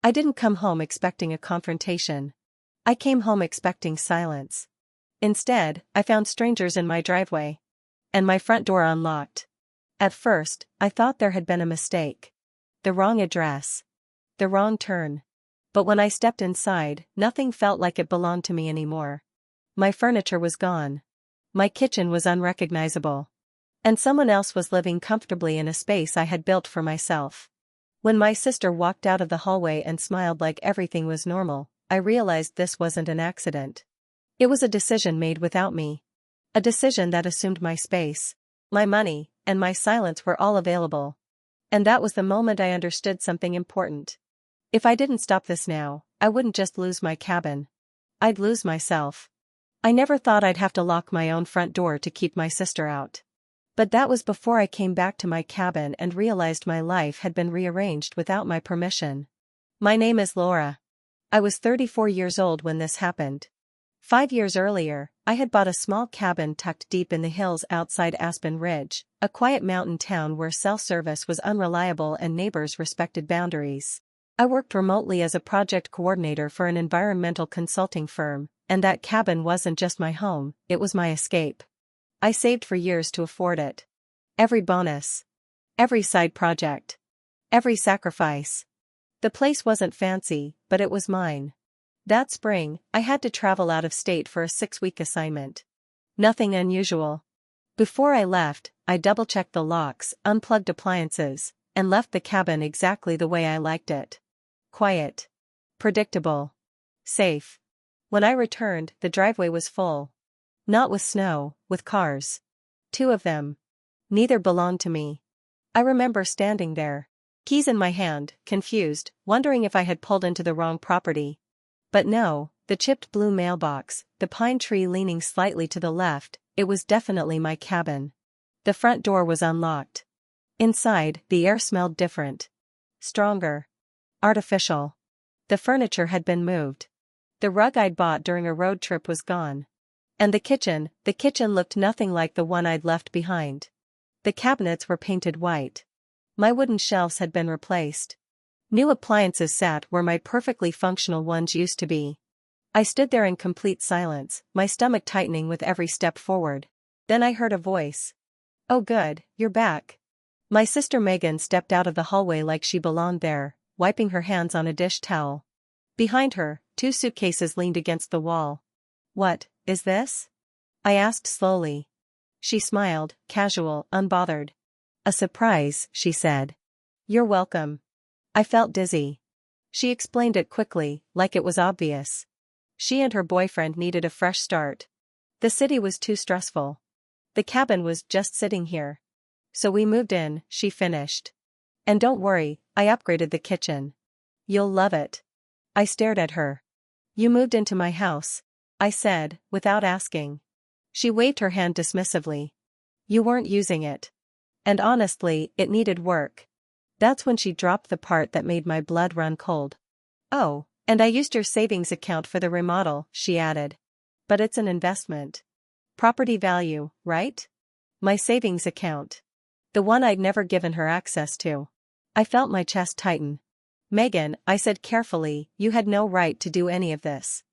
I didn't come home expecting a confrontation. I came home expecting silence. Instead, I found strangers in my driveway. And my front door unlocked. At first, I thought there had been a mistake. The wrong address. The wrong turn. But when I stepped inside, nothing felt like it belonged to me anymore. My furniture was gone. My kitchen was unrecognizable. And someone else was living comfortably in a space I had built for myself. When my sister walked out of the hallway and smiled like everything was normal, I realized this wasn't an accident. It was a decision made without me. A decision that assumed my space, my money, and my silence were all available. And that was the moment I understood something important. If I didn't stop this now, I wouldn't just lose my cabin. I'd lose myself. I never thought I'd have to lock my own front door to keep my sister out. But that was before I came back to my cabin and realized my life had been rearranged without my permission. My name is Laura. I was 34 years old when this happened. 5 years earlier, I had bought a small cabin tucked deep in the hills outside Aspen Ridge, a quiet mountain town where cell service was unreliable and neighbors respected boundaries. I worked remotely as a project coordinator for an environmental consulting firm, and that cabin wasn't just my home, it was my escape. I saved for years to afford it. Every bonus. Every side project. Every sacrifice. The place wasn't fancy, but it was mine. That spring, I had to travel out of state for a 6-week assignment. Nothing unusual. Before I left, I double-checked the locks, unplugged appliances, and left the cabin exactly the way I liked it. Quiet. Predictable. Safe. When I returned, the driveway was full. Not with snow, with cars. 2 of them. Neither belonged to me. I remember standing there, keys in my hand, confused, wondering if I had pulled into the wrong property. But no, the chipped blue mailbox, the pine tree leaning slightly to the left, it was definitely my cabin. The front door was unlocked. Inside, the air smelled different. Stronger. Artificial. The furniture had been moved. The rug I'd bought during a road trip was gone. And the kitchen looked nothing like the one I'd left behind. The cabinets were painted white. My wooden shelves had been replaced. New appliances sat where my perfectly functional ones used to be. I stood there in complete silence, my stomach tightening with every step forward. Then I heard a voice. "Oh good, you're back." My sister Megan stepped out of the hallway like she belonged there, wiping her hands on a dish towel. Behind her, 2 suitcases leaned against the wall. "What is this?" I asked slowly. She smiled, casual, unbothered. "A surprise," she said. "You're welcome." I felt dizzy. She explained it quickly, like it was obvious. She and her boyfriend needed a fresh start. The city was too stressful. The cabin was just sitting here. So we moved in, she finished. "And don't worry, I upgraded the kitchen. You'll love it." I stared at her. "You moved into my house," I said, without asking. She waved her hand dismissively. "You weren't using it. And honestly, it needed work." That's when she dropped the part that made my blood run cold. "Oh, and I used your savings account for the remodel," she added. "But it's an investment. Property value, right?" My savings account. The one I'd never given her access to. I felt my chest tighten. "Megan," I said carefully, "you had no right to do any of this."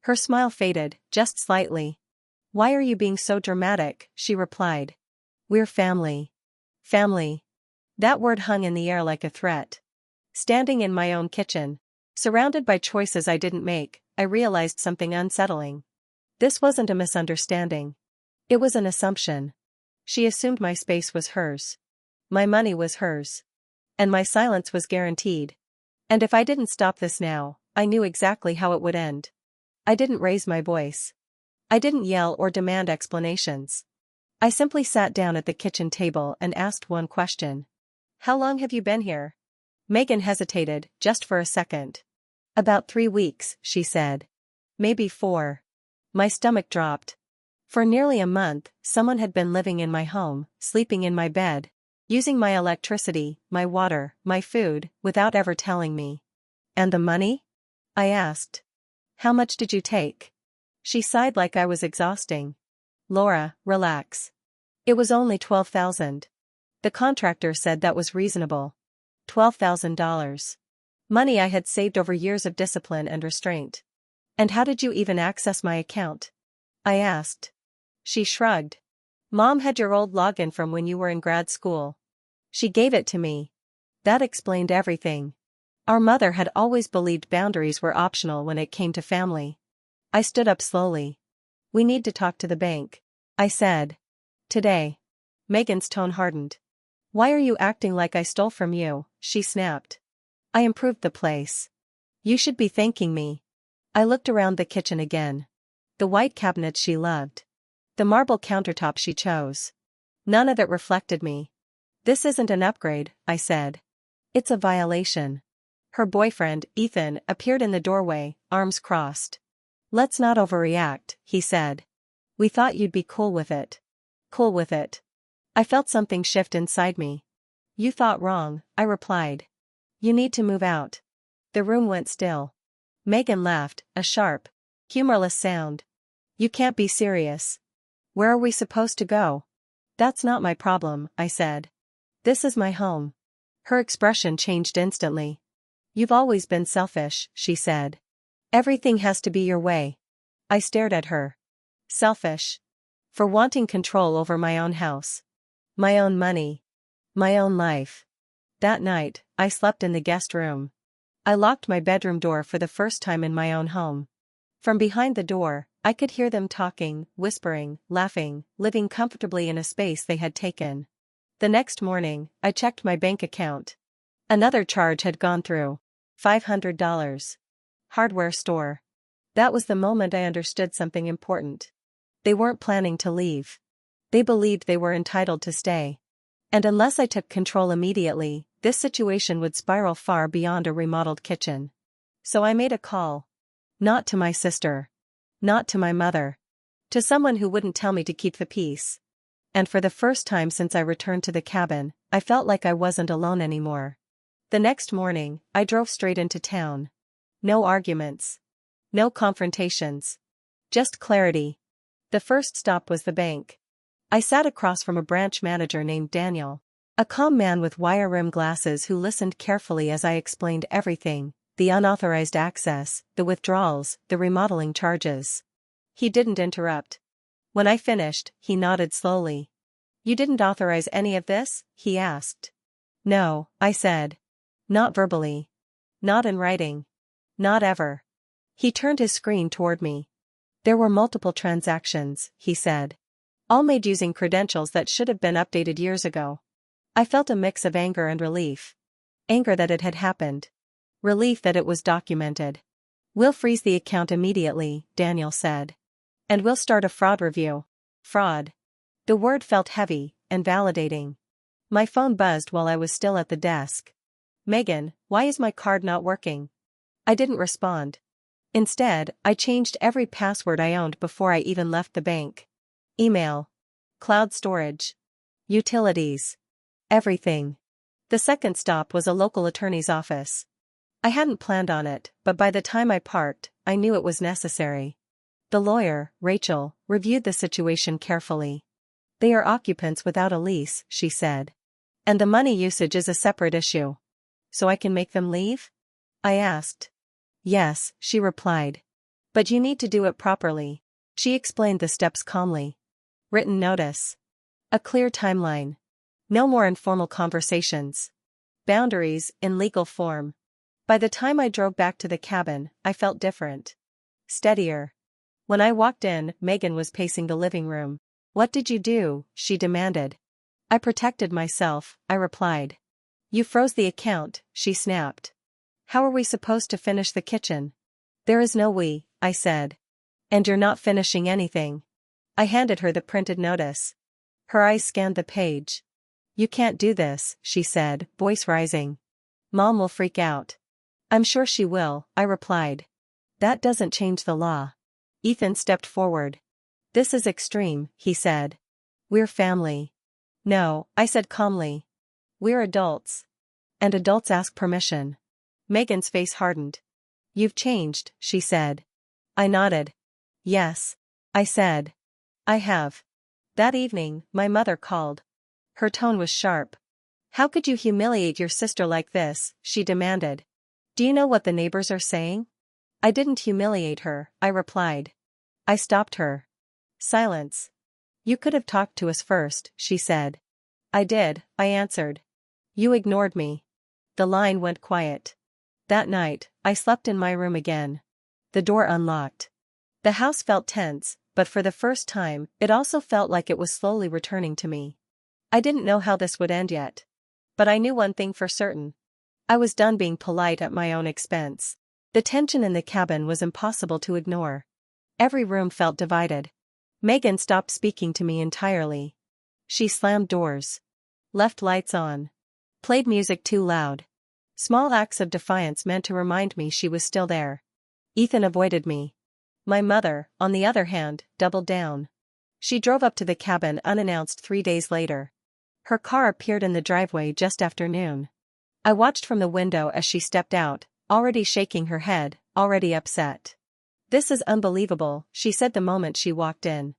Her smile faded, just slightly. "Why are you being so dramatic?" she replied. "We're family." Family. That word hung in the air like a threat. Standing in my own kitchen, surrounded by choices I didn't make, I realized something unsettling. This wasn't a misunderstanding. It was an assumption. She assumed my space was hers. My money was hers. And my silence was guaranteed. And if I didn't stop this now, I knew exactly how it would end. I didn't raise my voice. I didn't yell or demand explanations. I simply sat down at the kitchen table and asked one question. "How long have you been here?" Megan hesitated, just for a second. "About 3 weeks," she said. "Maybe 4. My stomach dropped. For nearly a month, someone had been living in my home, sleeping in my bed, using my electricity, my water, my food, without ever telling me. "And the money?" I asked. "How much did you take?" She sighed like I was exhausting. "Laura, relax. It was only $12,000. The contractor said that was reasonable. $12,000. Money I had saved over years of discipline and restraint. And how did you even access my account? I asked. She shrugged. Mom had your old login from when you were in grad school. She gave it to me. That explained everything. Our mother had always believed boundaries were optional when it came to family. I stood up slowly. We need to talk to the bank, I said. Today. Megan's tone hardened. Why are you acting like I stole from you? She snapped. I improved the place. You should be thanking me. I looked around the kitchen again. The white cabinets she loved. The marble countertop she chose. None of it reflected me. This isn't an upgrade, I said. It's a violation. Her boyfriend, Ethan, appeared in the doorway, arms crossed. Let's not overreact, he said. We thought you'd be cool with it. Cool with it. I felt something shift inside me. You thought wrong, I replied. You need to move out. The room went still. Megan laughed, a sharp, humorless sound. You can't be serious. Where are we supposed to go? That's not my problem, I said. This is my home. Her expression changed instantly. You've always been selfish, she said. Everything has to be your way. I stared at her. Selfish. For wanting control over my own house. My own money. My own life. That night, I slept in the guest room. I locked my bedroom door for the first time in my own home. From behind the door, I could hear them talking, whispering, laughing, living comfortably in a space they had taken. The next morning, I checked my bank account. Another charge had gone through. $500. Hardware store. That was the moment I understood something important. They weren't planning to leave. They believed they were entitled to stay. And unless I took control immediately, this situation would spiral far beyond a remodeled kitchen. So I made a call. Not to my sister. Not to my mother. To someone who wouldn't tell me to keep the peace. And for the first time since I returned to the cabin, I felt like I wasn't alone anymore. The next morning, I drove straight into town. No arguments. No confrontations. Just clarity. The first stop was the bank. I sat across from a branch manager named Daniel. A calm man with wire-rimmed glasses who listened carefully as I explained everything, the unauthorized access, the withdrawals, the remodeling charges. He didn't interrupt. When I finished, he nodded slowly. You didn't authorize any of this? He asked. No, I said. Not verbally. Not in writing. Not ever. He turned his screen toward me. There were multiple transactions, he said. All made using credentials that should have been updated years ago. I felt a mix of anger and relief. Anger that it had happened. Relief that it was documented. We'll freeze the account immediately, Daniel said. And we'll start a fraud review. Fraud. The word felt heavy and validating. My phone buzzed while I was still at the desk. Megan, why is my card not working? I didn't respond. Instead, I changed every password I owned before I even left the bank. Email. Cloud storage. Utilities. Everything. The second stop was a local attorney's office. I hadn't planned on it, but by the time I parked, I knew it was necessary. The lawyer, Rachel, reviewed the situation carefully. They are occupants without a lease, she said. And the money usage is a separate issue. So I can make them leave? I asked. Yes, she replied. But you need to do it properly. She explained the steps calmly. Written notice. A clear timeline. No more informal conversations. Boundaries, in legal form. By the time I drove back to the cabin, I felt different. Steadier. When I walked in, Megan was pacing the living room. What did you do? She demanded. I protected myself, I replied. You froze the account, she snapped. How are we supposed to finish the kitchen? There is no we, I said. And you're not finishing anything. I handed her the printed notice. Her eyes scanned the page. You can't do this, she said, voice rising. Mom will freak out. I'm sure she will, I replied. That doesn't change the law. Ethan stepped forward. This is extreme, he said. We're family. No, I said calmly. We're adults. And adults ask permission. Megan's face hardened. You've changed, she said. I nodded. Yes, I said. I have. That evening, my mother called. Her tone was sharp. How could you humiliate your sister like this? She demanded. Do you know what the neighbors are saying? I didn't humiliate her, I replied. I stopped her. Silence. You could have talked to us first, she said. I did, I answered. You ignored me. The line went quiet. That night, I slept in my room again. The door unlocked. The house felt tense, but for the first time, it also felt like it was slowly returning to me. I didn't know how this would end yet. But I knew one thing for certain. I was done being polite at my own expense. The tension in the cabin was impossible to ignore. Every room felt divided. Megan stopped speaking to me entirely. She slammed doors. Left lights on. Played music too loud. Small acts of defiance meant to remind me she was still there. Ethan avoided me. My mother, on the other hand, doubled down. She drove up to the cabin unannounced 3 days later. Her car appeared in the driveway just after noon. I watched from the window as she stepped out, already shaking her head, already upset. This is unbelievable, she said the moment she walked in.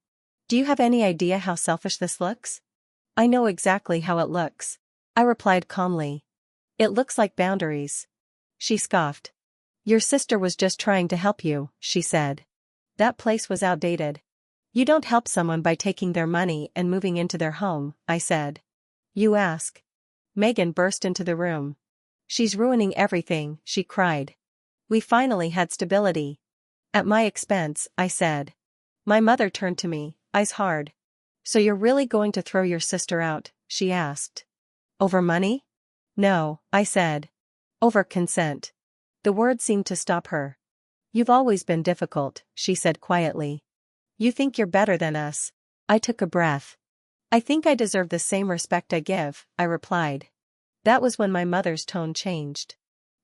Do you have any idea how selfish this looks? I know exactly how it looks, I replied calmly. It looks like boundaries. She scoffed. Your sister was just trying to help you, she said. That place was outdated. You don't help someone by taking their money and moving into their home, I said. You ask. Megan burst into the room. She's ruining everything, she cried. We finally had stability. At my expense, I said. My mother turned to me, eyes hard. So you're really going to throw your sister out, she asked. Over money? No, I said. Over consent. The word seemed to stop her. You've always been difficult, she said quietly. You think you're better than us. I took a breath. I think I deserve the same respect I give, I replied. That was when my mother's tone changed.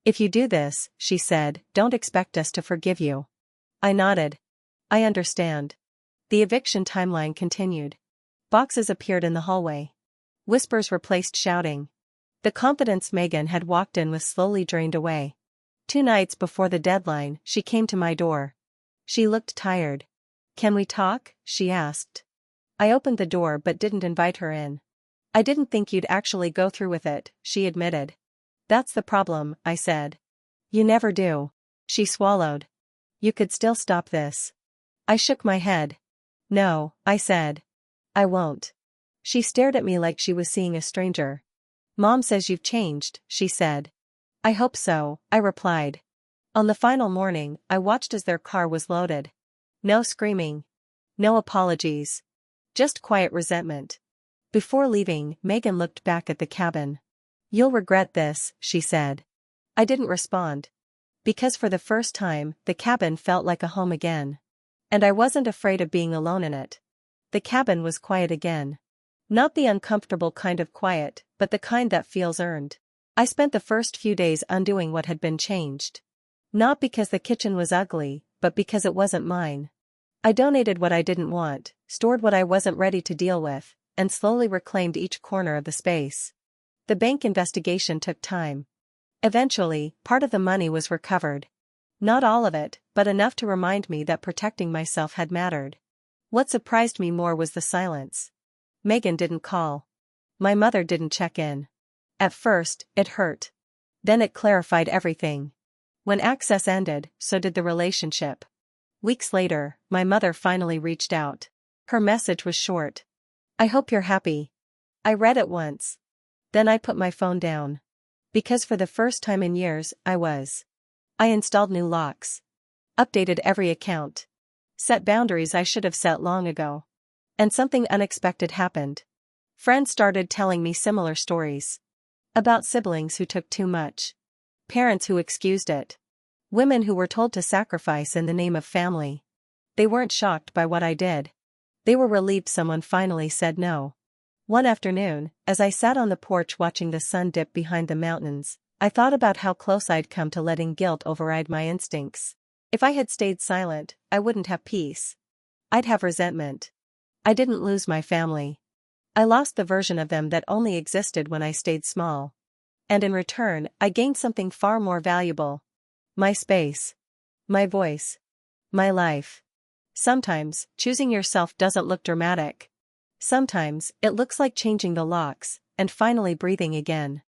If you do this, she said, don't expect us to forgive you. I nodded. I understand. The eviction timeline continued. Boxes appeared in the hallway. Whispers replaced shouting. The confidence Megan had walked in was slowly drained away. 2 nights before the deadline, she came to my door. She looked tired. Can we talk? She asked. I opened the door but didn't invite her in. I didn't think you'd actually go through with it, she admitted. That's the problem, I said. You never do. She swallowed. You could still stop this. I shook my head. No, I said. I won't. She stared at me like she was seeing a stranger. Mom says you've changed, she said. I hope so, I replied. On the final morning, I watched as their car was loaded. No screaming. No apologies. Just quiet resentment. Before leaving, Megan looked back at the cabin. You'll regret this, she said. I didn't respond. Because for the first time, the cabin felt like a home again. And I wasn't afraid of being alone in it. The cabin was quiet again. Not the uncomfortable kind of quiet, but the kind that feels earned. I spent the first few days undoing what had been changed. Not because the kitchen was ugly, but because it wasn't mine. I donated what I didn't want, stored what I wasn't ready to deal with, and slowly reclaimed each corner of the space. The bank investigation took time. Eventually, part of the money was recovered. Not all of it, but enough to remind me that protecting myself had mattered. What surprised me more was the silence. Megan didn't call. My mother didn't check in. At first, it hurt. Then it clarified everything. When access ended, so did the relationship. Weeks later, my mother finally reached out. Her message was short. I hope you're happy. I read it once. Then I put my phone down. Because for the first time in years, I was. I installed new locks. Updated every account. Set boundaries I should have set long ago. And something unexpected happened. Friends started telling me similar stories. About siblings who took too much. Parents who excused it. Women who were told to sacrifice in the name of family. They weren't shocked by what I did. They were relieved someone finally said no. One afternoon, as I sat on the porch watching the sun dip behind the mountains, I thought about how close I'd come to letting guilt override my instincts. If I had stayed silent, I wouldn't have peace. I'd have resentment. I didn't lose my family. I lost the version of them that only existed when I stayed small. And in return, I gained something far more valuable. My space. My voice. My life. Sometimes, choosing yourself doesn't look dramatic. Sometimes, it looks like changing the locks, and finally breathing again.